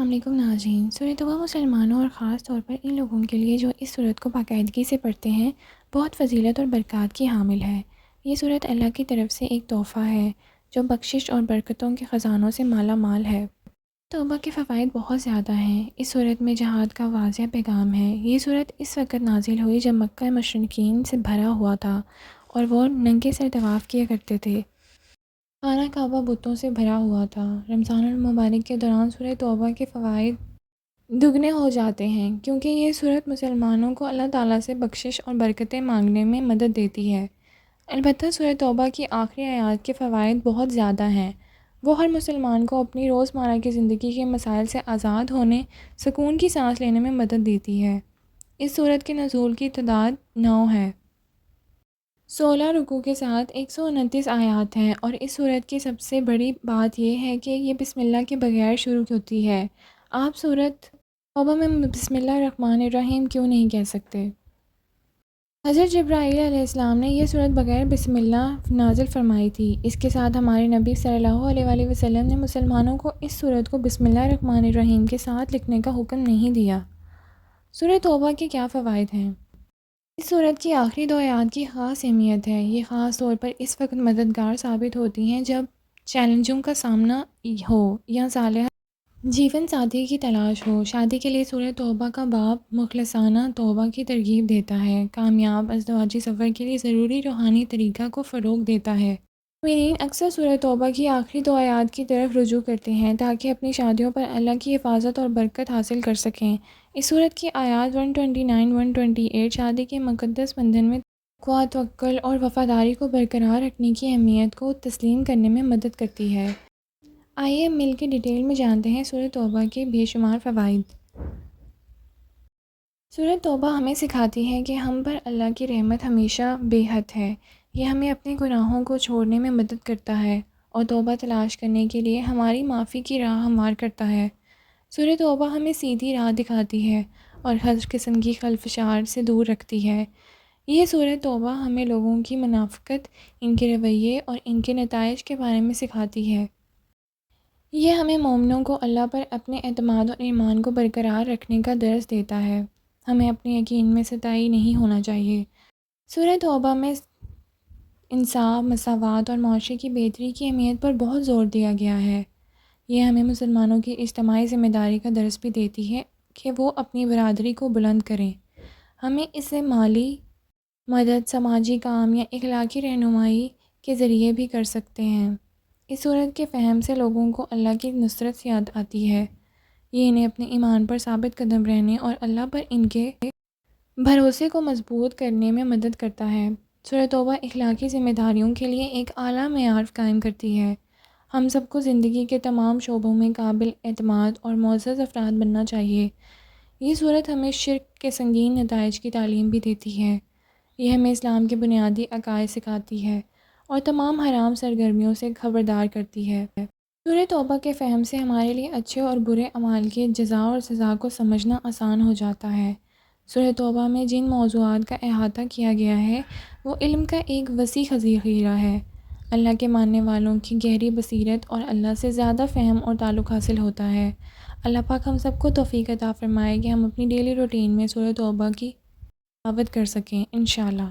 السلام علیکم ناظرین، سورۃ توبہ مسلمانوں اور خاص طور پر ان لوگوں کے لیے جو اس سورت کو باقاعدگی سے پڑھتے ہیں بہت فضیلت اور برکات کی حامل ہے۔ یہ سورت اللہ کی طرف سے ایک تحفہ ہے جو بخشش اور برکتوں کے خزانوں سے مالا مال ہے۔ توبہ کے فوائد بہت زیادہ ہیں۔ اس سورت میں جہاد کا واضح پیغام ہے۔ یہ سورت اس وقت نازل ہوئی جب مکہ مشرکین سے بھرا ہوا تھا اور وہ ننگے سر طواف کیا کرتے تھے۔ خانہ کعبہ بتوں سے بھرا ہوا تھا۔ رمضان المبارک کے دوران سورہ توبہ کے فوائد دگنے ہو جاتے ہیں کیونکہ یہ سورت مسلمانوں کو اللہ تعالیٰ سے بخشش اور برکتیں مانگنے میں مدد دیتی ہے۔ البتہ سورہ توبہ کی آخری آیات کے فوائد بہت زیادہ ہیں۔ وہ ہر مسلمان کو اپنی روزمرہ کی زندگی کے مسائل سے آزاد ہونے، سکون کی سانس لینے میں مدد دیتی ہے۔ اس سورت کے نزول کی تعداد 9 ہے۔ 16 رکوع کے ساتھ 129 آیات ہیں، اور اس سورت کی سب سے بڑی بات یہ ہے کہ یہ بسم اللہ کے بغیر شروع ہوتی ہے۔ آپ سورت توبہ میں بسم اللہ الرحمن الرحیم کیوں نہیں کہہ سکتے؟ حضرت جبرائیل علیہ السلام نے یہ سورت بغیر بسم اللہ نازل فرمائی تھی۔ اس کے ساتھ ہمارے نبی صلی اللہ علیہ وآلہ وسلم نے مسلمانوں کو اس سورت کو بسم اللہ الرحمن الرحیم کے ساتھ لکھنے کا حکم نہیں دیا۔ سورۃ توبہ کے کیا فوائد ہیں؟ اس سورت کی آخری 2 آیات کی خاص اہمیت ہے۔ یہ خاص طور پر اس وقت مددگار ثابت ہوتی ہیں جب چیلنجوں کا سامنا ہو یا صالح جیون ساتھی کی تلاش ہو۔ شادی کے لیے سورۃ توبہ کا باب مخلصانہ توبہ کی ترغیب دیتا ہے۔ کامیاب ازدواجی سفر کے لیے ضروری روحانی طریقہ کو فروغ دیتا ہے۔ مومنین اکثر سورۃ توبہ کی آخری 2 آیات کی طرف رجوع کرتے ہیں تاکہ اپنی شادیوں پر اللہ کی حفاظت اور برکت حاصل کر سکیں۔ اس سورت کی آیات 129-128 شادی کے مقدس بندھن میں تقویٰ، توکل اور وفاداری کو برقرار رکھنے کی اہمیت کو تسلیم کرنے میں مدد کرتی ہے۔ آئیے اب مل کے ڈیٹیل میں جانتے ہیں سورۃ توبہ کے بے شمار فوائد۔ سورۃ توبہ ہمیں سکھاتی ہے کہ ہم پر اللہ کی رحمت ہمیشہ بے حد ہے۔ یہ ہمیں اپنے گناہوں کو چھوڑنے میں مدد کرتا ہے اور توبہ تلاش کرنے کے لیے ہماری معافی کی راہ ہموار کرتا ہے۔ سورۃ توبہ ہمیں سیدھی راہ دکھاتی ہے اور ہر قسم کی خلفشار سے دور رکھتی ہے۔ یہ سورۃ توبہ ہمیں لوگوں کی منافقت، ان کے رویے اور ان کے نتائج کے بارے میں سکھاتی ہے۔ یہ ہمیں مومنوں کو اللہ پر اپنے اعتماد اور ایمان کو برقرار رکھنے کا درس دیتا ہے۔ ہمیں اپنے یقین میں ستائی نہیں ہونا چاہیے۔ سورۃ توبہ میں انصاف، مساوات اور معاشرے کی بہتری کی اہمیت پر بہت زور دیا گیا ہے۔ یہ ہمیں مسلمانوں کی اجتماعی ذمہ داری کا درس بھی دیتی ہے کہ وہ اپنی برادری کو بلند کریں۔ ہمیں اسے مالی مدد، سماجی کام یا اخلاقی رہنمائی کے ذریعے بھی کر سکتے ہیں۔ اس سورت کے فہم سے لوگوں کو اللہ کی نصرت یاد آتی ہے۔ یہ انہیں اپنے ایمان پر ثابت قدم رہنے اور اللہ پر ان کے بھروسے کو مضبوط کرنے میں مدد کرتا ہے۔ سورۃ توبہ اخلاقی ذمہ داریوں کے لیے ایک اعلیٰ معیار قائم کرتی ہے۔ ہم سب کو زندگی کے تمام شعبوں میں قابل اعتماد اور معزز افراد بننا چاہیے۔ یہ سورت ہمیں شرک کے سنگین نتائج کی تعلیم بھی دیتی ہے۔ یہ ہمیں اسلام کے بنیادی عقائد سکھاتی ہے اور تمام حرام سرگرمیوں سے خبردار کرتی ہے۔ سورۃ توبہ کے فہم سے ہمارے لیے اچھے اور برے اعمال کے جزا اور سزا کو سمجھنا آسان ہو جاتا ہے۔ سورۃ توبہ میں جن موضوعات کا احاطہ کیا گیا ہے وہ علم کا ایک وسیع ذخیرہ ہے۔ اللہ کے ماننے والوں کی گہری بصیرت اور اللہ سے زیادہ فہم اور تعلق حاصل ہوتا ہے۔ اللہ پاک ہم سب کو توفیق عطا فرمائے کہ ہم اپنی ڈیلی روٹین میں سورۃ توبہ کی تلاوت کر سکیں انشاءاللہ۔